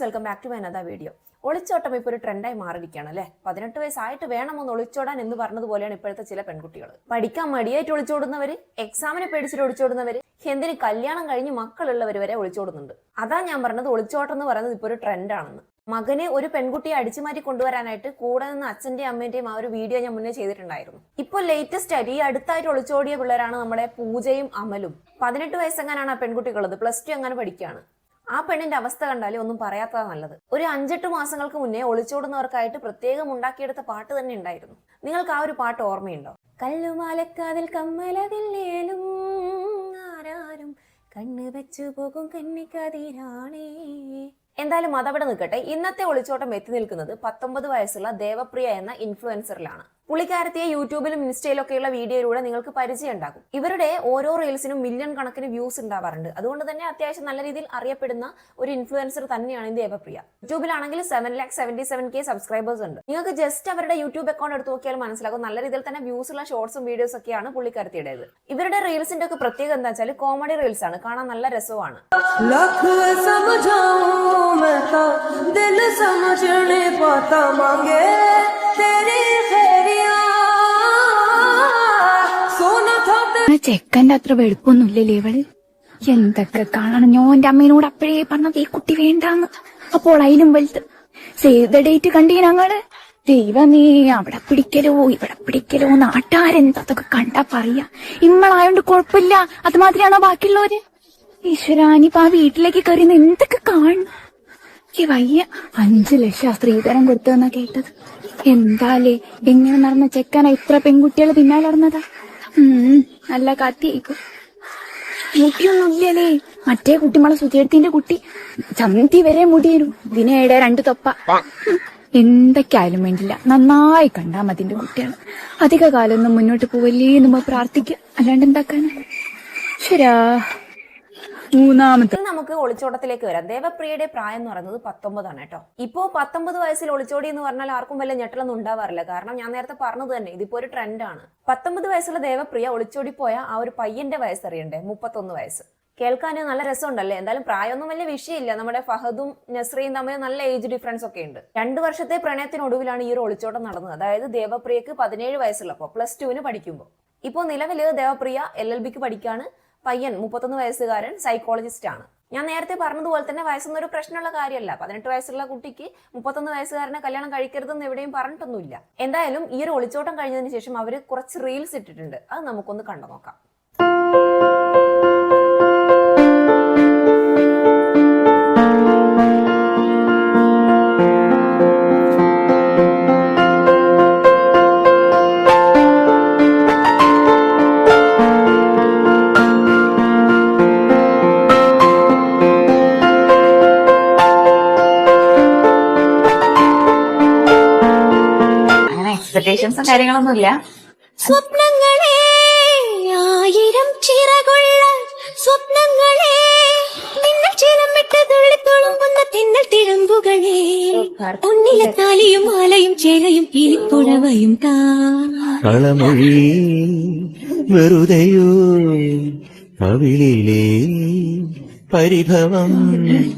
Welcome back to my another video. ഒളിച്ചോട്ടം ഇപ്പോൾ ഒരു ട്രെൻഡായി മാറിയിരിക്കുകയാണ് അല്ലേ. 18 വയസ്സായിട്ട് വേണമെന്ന് ഒളിച്ചോടാൻ എന്ന് പറഞ്ഞതുപോലെയാണ് ഇപ്പോഴത്തെ ചില പെൺകുട്ടികൾ. പഠിക്കാൻ മടിയായിട്ട് ഒളിച്ചോടുന്നവര്, എക്സാമിനെ പേടിച്ചിട്ട് ഒളിച്ചോടുന്നവര്, എന്തിന് കല്യാണം കഴിഞ്ഞ് മക്കളുള്ളവർ വരെ ഒളിച്ചോടുന്നുണ്ട്. അതാ ഞാൻ പറഞ്ഞത്, ഒളിച്ചോട്ടം എന്ന് പറയുന്നത് ഇപ്പോൾ ഒരു ട്രെൻഡാണെന്ന്. മകനെ ഒരു പെൺകുട്ടിയെ അടിച്ചുമാറ്റി കൊണ്ടുവരാനായിട്ട് കൂടെ നിന്ന് അച്ഛന്റെയും അമ്മേന്റെയും ആ ഒരു വീഡിയോ ഞാൻ മുന്നേ ചെയ്തിട്ടുണ്ടായിരുന്നു. ഇപ്പോൾ ലേറ്റസ്റ്റ് ആയിട്ട് ഈ അടുത്തായിട്ട് ഒളിച്ചോടിയ പിള്ളേരാണ് നമ്മുടെ പൂജയും അമലും. 18 വയസ്സെങ്ങാനാണ് ആ പെൺകുട്ടികളുള്ളത്, +2 അങ്ങനെ പഠിക്കുകയാണ്. ആ പെണ്ണിന്റെ അവസ്ഥ കണ്ടാലേ ഒന്നും പറയാത്തതാ നല്ലത്. ഒരു 5-8 മാസങ്ങൾക്ക് മുന്നേ ഒളിച്ചോടുന്നവർക്കായിട്ട് പ്രത്യേകം ഉണ്ടാക്കിയെടുത്ത പാട്ട് തന്നെ ഉണ്ടായിരുന്നു. നിങ്ങൾക്ക് ആ ഒരു പാട്ട് ഓർമ്മയുണ്ടോ? കല്ലുമാലക്കാതിൽ കമ്മലതില്ലേലും ആരാരും കണ്ണ് വെച്ചു പോകും കന്നിക്കതിരാണേ. എന്തായാലും അതവിടെ നിൽക്കട്ടെ. ഇന്നത്തെ ഒളിച്ചോട്ടം എത്തി നിൽക്കുന്നത് 19 വയസ്സുള്ള ദേവപ്രിയ എന്ന ഇൻഫ്ലുവൻസറിലാണ്. പുള്ളിക്കാരത്തിയെ യൂട്യൂബിലും ഇൻസ്റ്റയിലൊക്കെയുള്ള വീഡിയോയിലൂടെ നിങ്ങൾക്ക് പരിചയം ഉണ്ടാകും. ഇവരുടെ ഓരോ റീൽസിനും മില്യൺ കണക്കിന് വ്യൂസ് ഉണ്ടാവാറുണ്ട്. അതുകൊണ്ട് തന്നെ അത്യാവശ്യം നല്ല രീതിയിൽ അറിയപ്പെടുന്ന ഒരു ഇൻഫ്ലുവൻസർ തന്നെയാണ് ഈ ദേവപ്രിയ. യൂട്യൂബിലാണെങ്കിൽ 7,77,000 സബ്സ്ക്രൈബേഴ്സ് ഉണ്ട്. നിങ്ങൾക്ക് ജസ്റ്റ് അവരുടെ യൂട്യൂബ് അക്കൗണ്ട് എടുത്ത് നോക്കിയാൽ മനസ്സിലാകും നല്ല രീതിയിൽ തന്നെ വ്യൂസ് ഉള്ള ഷോർട്സും വീഡിയോസ് ഒക്കെയാണ് പുള്ളിക്കാരത്തിയുടേത്. ഇവരുടെ റീൽസിന്റെ ഒക്കെ പ്രത്യേകത എന്താ വെച്ചാൽ കോമഡി റീൽസ് ആണ്, കാണാൻ നല്ല രസമാണ്. ചെക്കന്റെ അത്ര വെളുപ്പൊന്നുമില്ലല്ലേ ഇവള്. എന്തൊക്കെ കാണണം. ഞാൻ എന്റെ അമ്മേനോട് അപ്പോഴേ പറഞ്ഞത് ഈ കുട്ടി വേണ്ടാന്ന്. അപ്പോൾ അതിലും വലുത് സേവ് ദ ഡേറ്റ് കണ്ടീ ഞങ്ങള്. ദൈവമേ, അവിടെ പിടിക്കലോ ഇവിടെ പിടിക്കലോ, നാട്ടാരെന്തൊക്കെ കണ്ടാ പറയാ. ഇമ്മളായോണ്ട് കുഴപ്പമില്ല, അത് മാത്രമാണോ ബാക്കിയുള്ളവര്? ഈശ്വരാനിപ്പ ആ വീട്ടിലേക്ക് കയറിയുന്ന എന്തൊക്കെ കാണണം. ഈ വയ്യ. 5 ലക്ഷം സ്ത്രീധനം കൊടുത്തതെന്നാ കേട്ടത്. എന്താലേ, എങ്ങനെ നടന്ന ചെക്കനാ ഇത്ര പെൺകുട്ടികള് പിന്നാലെ നടന്നതാ. നല്ല കത്തിയായിക്കും. മുടിയൊന്നും ഇല്ലല്ലേ. മറ്റേ കുട്ടിമളെ സുചേടത്തിന്റെ കുട്ടി ചന്തി വരെ മുടിയേനു. ഇതിനേടെ 2 തൊപ്പ. എന്തൊക്കെയായാലും വേണ്ടില്ല, നന്നായി കണ്ടാ മതിന്റെ കുട്ടികൾ. അധിക കാലമൊന്നും മുന്നോട്ട് പോവല്ലേ നമ്മൾ പ്രാർത്ഥിക്കുക, അല്ലാണ്ട് എന്താക്കാന്. ശരാ. നമുക്ക് ഒളിച്ചോട്ടത്തിലേക്ക് വരാം. ദേവപ്രിയയുടെ പ്രായം എന്ന് പറയുന്നത് 19 ആണ് കേട്ടോ. ഇപ്പോ 19 വയസ്സിൽ ഒളിച്ചോടി എന്ന് പറഞ്ഞാൽ ആർക്കും വലിയ ഞെട്ടലൊന്നും ഉണ്ടാവാറില്ല. കാരണം ഞാൻ നേരത്തെ പറഞ്ഞത് തന്നെ, ഇതിപ്പോ ഒരു ട്രെൻഡാണ്. 19 വയസ്സുള്ള ദേവപ്രിയ ഒളിച്ചോടി പോയ ആ ഒരു പയ്യന്റെ വയസ്സറിയണ്ടേ, 31 വയസ്സ്. കേൾക്കാൻ നല്ല രസമുണ്ടല്ലേ. എന്തായാലും പ്രായമൊന്നും വലിയ വിഷയമില്ല. നമ്മുടെ ഫഹദും നസ്രിയും തമ്മിൽ നല്ല ഏജ് ഡിഫറൻസ് ഒക്കെ ഉണ്ട്. 2 വർഷത്തെ പ്രണയത്തിനൊടുവിലാണ് ഈ ഒരു ഒളിച്ചോട്ടം നടന്നത്. അതായത് ദേവപ്രിയക്ക് 17 വയസ്സുള്ളപ്പോ, +2 പഠിക്കുമ്പോൾ. ഇപ്പോൾ നിലവില് ദേവപ്രിയ LLBക്ക് പഠിക്കാണ്. പയ്യൻ 31 വയസ്സുകാരൻ സൈക്കോളജിസ്റ്റ് ആണ്. ഞാൻ നേരത്തെ പറഞ്ഞതുപോലെ തന്നെ വയസ്സൊന്നും ഒരു പ്രശ്നമുള്ള കാര്യമല്ല. 18 വയസ്സുള്ള കുട്ടിക്ക് 31 വയസ്സുകാരനെ കല്യാണം കഴിക്കരുതെന്ന് എവിടെയും പറഞ്ഞിട്ടൊന്നുമില്ല. എന്തായാലും ഈ ഒരു ഒളിച്ചോട്ടം കഴിഞ്ഞതിന് ശേഷം അവര് കുറച്ച് റീൽസ് ഇട്ടിട്ടുണ്ട്. അത് നമുക്കൊന്ന് കണ്ടു നോക്കാം. എക്സ്പെക്ടേഷൻസും കാര്യങ്ങളൊന്നുമില്ല. സ്വപ്നങ്ങളെ 1000 ചിറകുള്ള സ്വപ്നങ്ങളെ, നിങ്ങൾ ചിരമിട്ട് തുള്ളിത്തുളുമ്പുന്ന തെന്നൽ തിഴമ്പുകളെ, ഉണ്ണിലെ താലിയും മാലയും ചേലയും കിളിപ്പുഴവയും കളമൊഴി വെറുതെയോ കവിളിലെ പരിഭവം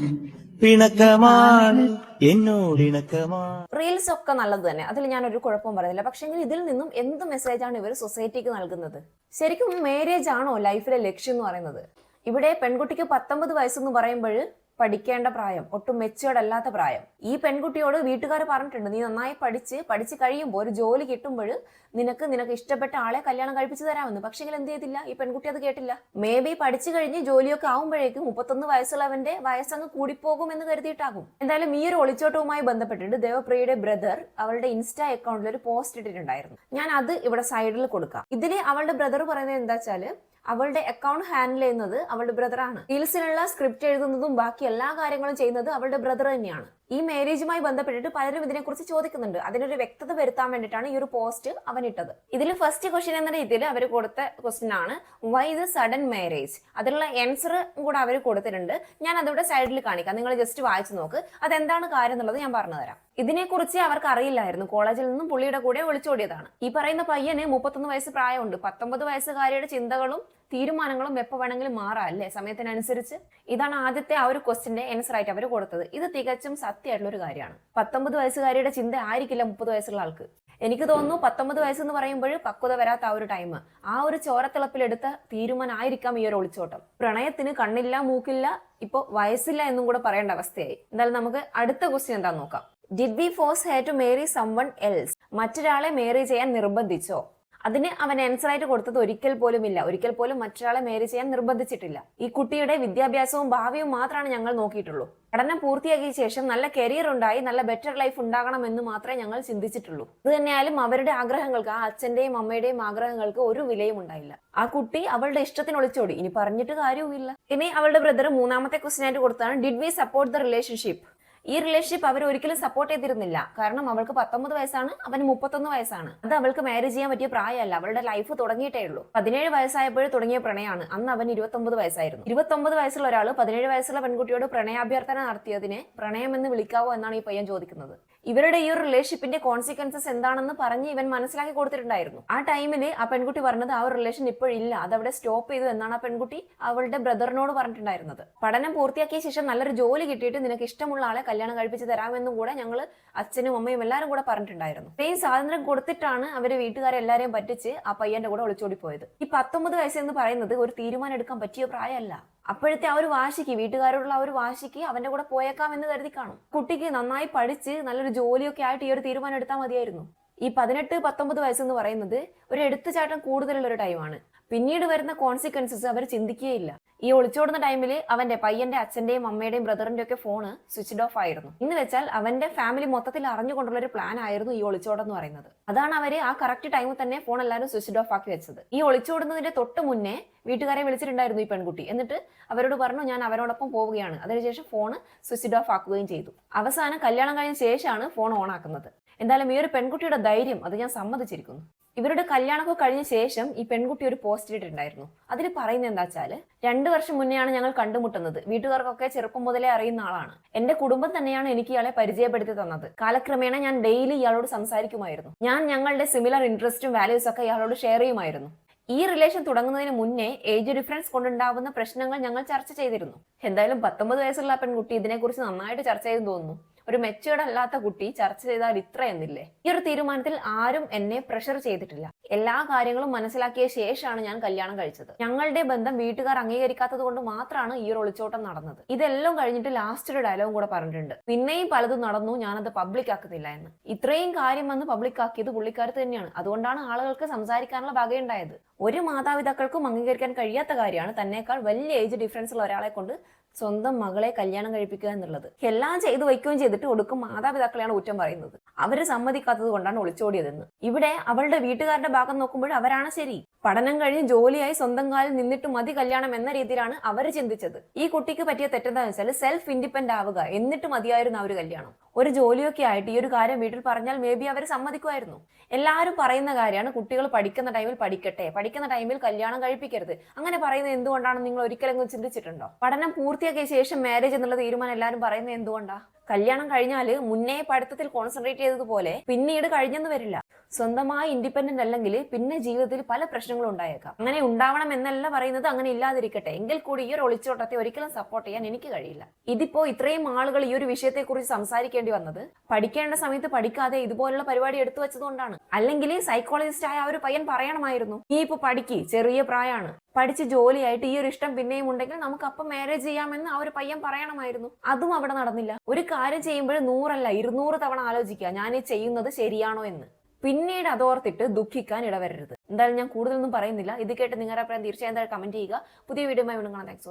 പിണക്കമാണ് എന്നോടിണക്കമാണ്. റീൽസ് ഒക്കെ നല്ലത് തന്നെ, അതിൽ ഞാനൊരു കുഴപ്പം പറയുന്നില്ല. പക്ഷെങ്കിൽ ഇതിൽ നിന്നും എന്ത് മെസ്സേജാണ് ഇവർ സൊസൈറ്റിക്ക് നൽകുന്നത്? ശരിക്കും മാരേജ് ആണോ ലൈഫിലെ ലക്ഷ്യം എന്ന് പറയുന്നത്? ഇവിടെ പെൺകുട്ടിക്ക് 19 വയസ്സെന്ന് പറയുമ്പോൾ പഠിക്കേണ്ട പ്രായം, ഒട്ടും മെച്ചുവേർഡ് അല്ലാത്ത പ്രായം. ഈ പെൺകുട്ടിയോട് വീട്ടുകാർ പറഞ്ഞിട്ടുണ്ട്, നീ നന്നായി പഠിച്ച് കഴിയുമ്പോൾ ഒരു ജോലി കിട്ടുമ്പോൾ നിനക്ക് ഇഷ്ടപ്പെട്ട ആളെ കല്യാണം കഴിപ്പിച്ചു തരാമെന്ന്. പക്ഷെങ്കിൽ എന്ത് ചെയ്തില്ല ഈ പെൺകുട്ടി? അത് കേട്ടില്ല. മേ ബി പഠിച്ചു കഴിഞ്ഞ് ജോലിയൊക്കെ ആവുമ്പോഴേക്കും 31 വയസ്സുള്ളവന്റെ വയസ്സങ്ങ് കൂടിപ്പോകും എന്ന് കരുതിയിട്ടാകും. എന്തായാലും ഈ ഒരു ഒളിച്ചോട്ടവുമായി ബന്ധപ്പെട്ടിട്ട് ദേവപ്രിയയുടെ ബ്രദർ അവളുടെ ഇൻസ്റ്റാ അക്കൗണ്ടിൽ ഒരു പോസ്റ്റ് ഇട്ടിട്ടുണ്ടായിരുന്നു. ഞാൻ അത് ഇവിടെ സൈഡിൽ കൊടുക്കാം. ഇതില് അവളുടെ ബ്രദർ പറയുന്നത് എന്താ വെച്ചാല്, അവളുടെ അക്കൗണ്ട് ഹാൻഡിൽ ചെയ്യുന്നത് അവളുടെ ബ്രദറാണ്. റീൽസിനുള്ള സ്ക്രിപ്റ്റ് എഴുതുന്നതും ബാക്കി എല്ലാ കാര്യങ്ങളും ചെയ്യുന്നത് അവളുടെ ബ്രദർ തന്നെയാണ്. ഈ മാരേജുമായി ബന്ധപ്പെട്ടിട്ട് പലരും ഇതിനെക്കുറിച്ച് ചോദിക്കുന്നുണ്ട്. അതിനൊരു വ്യക്തത വരുത്താൻ വേണ്ടിയിട്ടാണ് ഈ ഒരു പോസ്റ്റ് അവൻ ഇട്ടത്. ഇതിൽ ഫസ്റ്റ് ക്വസ്റ്റ്യൻ എന്ന രീതിയിൽ അവർ കൊടുത്ത ക്വസ്റ്റ്യൻ ആണ്, വൈ ദ സഡൻ മാരേജ്? അതിനുള്ള ആൻസർ കൂടെ അവർ കൊടുത്തിട്ടുണ്ട്. ഞാൻ അതിവിടെ സൈഡിൽ കാണിക്കാം, നിങ്ങൾ ജസ്റ്റ് വായിച്ചു നോക്ക്. അതെന്താണ് കാര്യം എന്നുള്ളത് ഞാൻ പറഞ്ഞു തരാം. ഇതിനെക്കുറിച്ച് അവർക്ക് അറിയില്ലായിരുന്നു. കോളേജിൽ നിന്നും പുള്ളിയുടെ കൂടെ ഒളിച്ചോടിയതാണ്. ഈ പറയുന്ന പയ്യന് 31 വയസ്സ് പ്രായമുണ്ട്. 19 വയസ്സുകാരിയുടെ ചിന്തകളും തീരുമാനങ്ങളും എപ്പോൾ വേണമെങ്കിലും മാറാം അല്ലേ സമയത്തിനനുസരിച്ച്. ഇതാണ് ആദ്യത്തെ ആ ഒരു ക്വസ്റ്റിന്റെ ആൻസർ ആയിട്ട് അവർ കൊടുത്തത്. ഇത് തികച്ചും സത്യമായിട്ടുള്ള ഒരു കാര്യമാണ്. 19 വയസ്സുകാരിയുടെ ചിന്ത ആയിരിക്കില്ല 30 വയസ്സുള്ള ആൾക്ക്. എനിക്ക് തോന്നുന്നു 19 വയസ്സെന്ന് പറയുമ്പോൾ പക്വത വരാത്ത ആ ഒരു ടൈം, ആ ഒരു ചോരത്തിളപ്പിലെടുത്ത തീരുമാനമായിരിക്കാം ഈ ഒരു ഒളിച്ചോട്ടം. പ്രണയത്തിന് കണ്ണില്ല മൂക്കില്ല, ഇപ്പൊ വയസ്സില്ല എന്നും കൂടെ പറയേണ്ട അവസ്ഥയായി. എന്തായാലും നമുക്ക് അടുത്ത ക്വസ്റ്റ്യൻ എന്താന്ന് നോക്കാം. Did we force her to marry someone else? മറ്റൊരാളെ മാരി ചെയ്യാൻ നിർബന്ധിച്ചോ? അതിന് അവൻ ആൻസർ ആയിട്ട് കൊടുത്തത് ഒരിക്കൽ പോലും ഇല്ല. ഒരിക്കൽ പോലും മറ്റൊരാളെ മാരി ചെയ്യാൻ നിർബന്ധിച്ചിട്ടില്ല. ഈ കുട്ടിയുടെ വിദ്യാഭ്യാസവും ഭാവിയും മാത്രമാണ് ഞങ്ങൾ നോക്കിയിട്ടുള്ളൂ. പഠനം പൂർത്തിയാക്കിയ ശേഷം നല്ല കരിയർ ഉണ്ടായി നല്ല ബെറ്റർ ലൈഫ് ഉണ്ടാകണം എന്ന് മാത്രമേ ഞങ്ങൾ ചിന്തിച്ചിട്ടുള്ളൂ. ഇത് തന്നെയായാലും അവരുടെ ആഗ്രഹങ്ങൾക്ക്, ആ അച്ഛന്റെയും അമ്മയുടെയും ആഗ്രഹങ്ങൾക്ക് ഒരു വിലയും ഉണ്ടായില്ല. ആ കുട്ടി അവളുടെ ഇഷ്ടത്തിന് ഒളിച്ചോടി. ഇനി പറഞ്ഞിട്ട് കാര്യവുമില്ല. ഇനി അവളുടെ ബ്രദർ മൂന്നാമത്തെ ക്വസ്റ്റ്യൻ ആയിട്ട് കൊടുത്താണ് did V support the relationship? ഈ റിലേഷൻഷിപ്പ് അവർ ഒരിക്കലും സപ്പോർട്ട് ചെയ്തിരുന്നില്ല. കാരണം അവൾക്ക് 19 വയസ്സാണ്, അവന് 31 വയസ്സാണ്. അത് അവൾക്ക് മാരേജ് ചെയ്യാൻ പറ്റിയ പ്രായമല്ല. അവളുടെ ലൈഫ് തുടങ്ങിയിട്ടേ ഉള്ളൂ. 17 വയസ്സായപ്പോഴും തുടങ്ങിയ പ്രണയമാണ്. അന്ന് അവൻ 29 വയസ്സായിരുന്നു. 29 വയസ്സുള്ള ഒരാൾ 17 വയസ്സുള്ള പെൺകുട്ടിയോട് പ്രണയാഭ്യർത്ഥന നടത്തിയതിനെ പ്രണയം എന്ന് വിളിക്കാവോ എന്നാണ് ഈ പയ്യൻ ചോദിക്കുന്നത്. ഇവരുടെ ഈ ഒരു റിലേഷൻഷിപ്പിന്റെ കോൺസിക്വൻസസ് എന്താണെന്ന് പറഞ്ഞ് ഇവൻ മനസ്സിലാക്കി കൊടുത്തിട്ടുണ്ടായിരുന്നു. ആ ടൈമിൽ ആ പെൺകുട്ടി പറഞ്ഞത് ആ ഒരു റിലേഷൻ ഇപ്പോഴില്ല, അതവിടെ സ്റ്റോപ്പ് ചെയ്തു എന്നാണ് ആ പെൺകുട്ടി അവളുടെ ബ്രദറിനോട് പറഞ്ഞിട്ടുണ്ടായിരുന്നത്. പഠനം പൂർത്തിയാക്കിയ ശേഷം നല്ലൊരു ജോലി കിട്ടിയിട്ട് നിനക്ക് ഇഷ്ടമുള്ള ആളെ കല്യാണം കഴിപ്പിച്ച് തരാമെന്നും കൂടെ ഞങ്ങൾ അച്ഛനും അമ്മയും എല്ലാവരും കൂടെ പറഞ്ഞിട്ടുണ്ടായിരുന്നു. ഇത്രയും സ്വാതന്ത്ര്യം കൊടുത്തിട്ടാണ് അവര് വീട്ടുകാരെ എല്ലാവരെയും പറ്റിച്ച് ആ പയ്യന്റെ കൂടെ ഒളിച്ചോടി പോയത്. ഈ 19 വയസ്സെന്ന് പറയുന്നത് ഒരു തീരുമാനം എടുക്കാൻ പറ്റിയ പ്രായമല്ല. അപ്പോഴത്തെ ആ ഒരു വാശിക്ക്, വീട്ടുകാരോടുള്ള ആ ഒരു വാശിക്ക് അവന്റെ കൂടെ പോയേക്കാം എന്ന് കരുതി കാണും. കുട്ടിക്ക് നന്നായി പഠിച്ച് നല്ലൊരു ജോലിയൊക്കെ ആയിട്ട് ഈ ഒരു തീരുമാനം എടുത്താൽ മതിയായിരുന്നു. ഈ 18-19 വയസ്സെന്ന് പറയുന്നത് ഒരു എടുത്തുചാട്ടം കൂടുതലുള്ള ഒരു ടൈമാണ്. പിന്നീട് വരുന്ന കോൺസിക്വൻസസ് അവർ ചിന്തിക്കുകയില്ല. ഈ ഒളിച്ചോടുന്ന ടൈമിൽ അവന്റെ പയ്യന്റെ അച്ഛന്റെയും അമ്മയുടെയും ബ്രദറിന്റെ ഒക്കെ ഫോണ് സ്വിച്ച്ഡ് ഓഫ് ആയിരുന്നു. എന്ന് വെച്ചാൽ അവന്റെ ഫാമിലി മൊത്തത്തിൽ അറിഞ്ഞുകൊണ്ടുള്ള ഒരു പ്ലാൻ ആയിരുന്നു ഈ ഒളിച്ചോടം എന്ന് പറയുന്നത്. അതാണ് അവര് ആ കറക്റ്റ് ടൈമിൽ തന്നെ ഫോൺ എല്ലാവരും സ്വിച്ച്ഡ് ഓഫ് ആക്കി വെച്ചത്. ഈ ഒളിച്ചോടുന്നതിന്റെ തൊട്ട് മുന്നേ വീട്ടുകാരെ വിളിച്ചിട്ടുണ്ടായിരുന്നു ഈ പെൺകുട്ടി. എന്നിട്ട് അവരോട് പറഞ്ഞു ഞാൻ അവരോടൊപ്പം പോവുകയാണ്. അതിനുശേഷം ഫോണ് സ്വിച്ച്ഡ് ഓഫ് ആക്കുകയും ചെയ്തു. അവസാനം കല്യാണം കഴിഞ്ഞ ശേഷമാണ് ഫോൺ ഓൺ ആക്കുന്നത്. എന്തായാലും ഈ ഒരു പെൺകുട്ടിയുടെ ധൈര്യം അത് ഞാൻ സമ്മതിച്ചിരിക്കുന്നു. ഇവരുടെ കല്യാണമൊക്കെ കഴിഞ്ഞ ശേഷം ഈ പെൺകുട്ടി ഒരു പോസ്റ്റ് ഇട്ടിട്ടുണ്ടായിരുന്നു. അതിൽ പറയുന്നത് എന്താ വെച്ചാല്, 2 വർഷം മുന്നെയാണ് ഞങ്ങൾ കണ്ടുമുട്ടുന്നത്. വീട്ടുകാർക്കൊക്കെ ചെറുപ്പം മുതലേ അറിയുന്ന ആളാണ്. എന്റെ കുടുംബം തന്നെയാണ് എനിക്ക് ഇയാളെ പരിചയപ്പെടുത്തി തന്നത്. കാലക്രമേണ ഞാൻ ഡെയിലി ഇയാളോട് സംസാരിക്കുമായിരുന്നു. ഞാൻ ഞങ്ങളുടെ സിമിലർ ഇൻട്രസ്റ്റും വാല്യൂസും ഒക്കെ ഇയാളോട് ഷെയർ ചെയ്യുമായിരുന്നു. ഈ റിലേഷൻ തുടങ്ങുന്നതിന് മുന്നേ ഏജ് ഡിഫറൻസ് കൊണ്ടുണ്ടാവുന്ന പ്രശ്നങ്ങൾ ഞങ്ങൾ ചർച്ച ചെയ്തിരുന്നു. എന്തായാലും 19 വയസ്സുള്ള പെൺകുട്ടി ഇതിനെക്കുറിച്ച് നന്നായിട്ട് ചർച്ച ചെയ്തു തോന്നുന്നു. ഒരു മെച്യൂർഡ് അല്ലാത്ത കുട്ടി ചർച്ച ചെയ്താൽ ഇത്രയെന്നില്ലേ? ഈ ഒരു തീരുമാനത്തിൽ ആരും എന്നെ പ്രഷർ ചെയ്തിട്ടില്ല. എല്ലാ കാര്യങ്ങളും മനസ്സിലാക്കിയ ശേഷമാണ് ഞാൻ കല്യാണം കഴിച്ചത്. ഞങ്ങളുടെ ബന്ധം വീട്ടുകാർ അംഗീകരിക്കാത്തത് കൊണ്ട് മാത്രമാണ് ഈ ഒരു ഒളിച്ചോട്ടം നടന്നത്. ഇതെല്ലാം കഴിഞ്ഞിട്ട് ലാസ്റ്റ് ഒരു ഡയലോഗും കൂടെ പറഞ്ഞിട്ടുണ്ട്. പിന്നെയും പലതും നടന്നു, ഞാനത് പബ്ലിക് ആക്കുന്നില്ല എന്ന്. ഇത്രയും കാര്യം വന്ന് പബ്ലിക് ആക്കിയത് പുള്ളിക്കാരത്ത് തന്നെയാണ്. അതുകൊണ്ടാണ് ആളുകൾക്ക് സംസാരിക്കാനുള്ള വകയുണ്ടായത്. ഒരു മാതാപിതാക്കൾക്കും അംഗീകരിക്കാൻ കഴിയാത്ത കാര്യമാണ് തന്നേക്കാൾ വലിയ ഏജ് ഡിഫറൻസ് ഉള്ള ഒരാളെ കൊണ്ട് സ്വന്തം മകളെ കല്യാണം കഴിപ്പിക്കുക എന്നുള്ളത്. എല്ലാം ചെയ്തു വയ്ക്കുകയും ചെയ്തിട്ട് ഒടുക്കും മാതാപിതാക്കളെയാണ് കുറ്റം പറയുന്നത്. അവര് സമ്മതിക്കാത്തത് കൊണ്ടാണ് ഒളിച്ചോടിയതെന്ന്. ഇവിടെ അവളുടെ വീട്ടുകാരുടെ ഭാഗം നോക്കുമ്പോൾ അവരാണ് ശരി. പഠനം കഴിഞ്ഞ് ജോലിയായി സ്വന്തം കാലിൽ നിന്നിട്ട് മതി കല്യാണം എന്ന രീതിയിലാണ് അവർ ചിന്തിച്ചത്. ഈ കുട്ടിക്ക് പറ്റിയ തെറ്റെന്താന്ന് വെച്ചാൽ സെൽഫ് ഇൻഡിപെൻഡന്റ് ആവുക, എന്നിട്ട് മതിയായിരുന്നു ആ ഒരു കല്യാണം. ഒരു ജോലിയൊക്കെ ആയിട്ട് ഈ ഒരു കാര്യം വീട്ടിൽ പറഞ്ഞാൽ മേ ബി അവർ സമ്മതിക്കുമായിരുന്നു. എല്ലാവരും പറയുന്ന കാര്യമാണ് കുട്ടികൾ പഠിക്കുന്ന ടൈമിൽ പഠിക്കട്ടെ, പഠിക്കുന്ന ടൈമിൽ കല്യാണം കഴിപ്പിക്കരുത്. അങ്ങനെ പറയുന്നത് എന്തുകൊണ്ടാണെന്ന് നിങ്ങൾ ഒരിക്കലെങ്കിലും ചിന്തിച്ചിട്ടുണ്ടോ? പഠനം പൂർത്തിയാക്കിയ ശേഷം മാരേജ് എന്നുള്ള തീരുമാനം എല്ലാവരും പറയുന്നത് എന്തുകൊണ്ടാ? കല്യാണം കഴിഞ്ഞാൽ മുന്നേ പഠിത്തത്തിൽ കോൺസെൻട്രേറ്റ് ചെയ്തതുപോലെ പിന്നീട് കഴിഞ്ഞെന്ന് വരില്ല. സ്വന്തമായി ഇൻഡിപെൻഡന്റ് അല്ലെങ്കിൽ പിന്നെ ജീവിതത്തിൽ പല പ്രശ്നങ്ങളും ഉണ്ടായേക്കാം. അങ്ങനെ ഉണ്ടാവണം എന്നല്ല പറയുന്നത്, അങ്ങനെ ഇല്ലാതിരിക്കട്ടെ. എങ്കിൽ കൂടി ഈ ഒരു ഒളിച്ചോട്ടത്തെ ഒരിക്കലും സപ്പോർട്ട് ചെയ്യാൻ എനിക്ക് കഴിയില്ല. ഇതിപ്പോ ഇത്രയും ആളുകൾ ഈ ഒരു വിഷയത്തെക്കുറിച്ച് സംസാരിക്കേണ്ടി വന്നത് പഠിക്കേണ്ട സമയത്ത് പഠിക്കാതെ ഇതുപോലുള്ള പരിപാടി എടുത്തു വെച്ചതുകൊണ്ടാണ്. അല്ലെങ്കിൽ സൈക്കോളജിസ്റ്റ് ആയ ആ ഒരു പയ്യൻ പറയണമായിരുന്നു, നീ ഇപ്പൊ പഠിക്ക്, ചെറിയ പ്രായമാണ്, പഠിച്ച് ജോലിയായിട്ട് ഈ ഒരു ഇഷ്ടം പിന്നെയും ഉണ്ടെങ്കിൽ നമുക്ക് അപ്പം മാരേജ് ചെയ്യാമെന്ന് ആ ഒരു പയ്യൻ പറയണമായിരുന്നു. അതും അവിടെ നടന്നില്ല. ഒരു കാര്യം ചെയ്യുമ്പോൾ 100 അല്ല 200 തവണ ആലോചിക്കുക ഞാൻ ഈ ചെയ്യുന്നത് ശരിയാണോ എന്ന്. പിന്നീട് അതോർത്തിട്ട് ദുഃഖിക്കാൻ ഇടവരരുത്. എന്തായാലും ഞാൻ കൂടുതലൊന്നും പറയുന്നില്ല. ഇത് കേട്ട് നിങ്ങളുടെ അഭിപ്രായം തീർച്ചയായും കമന്റ് ചെയ്യുക. പുതിയ വീഡിയോയുമായി വീണ്ടും കാണാം. താങ്ക്സ്.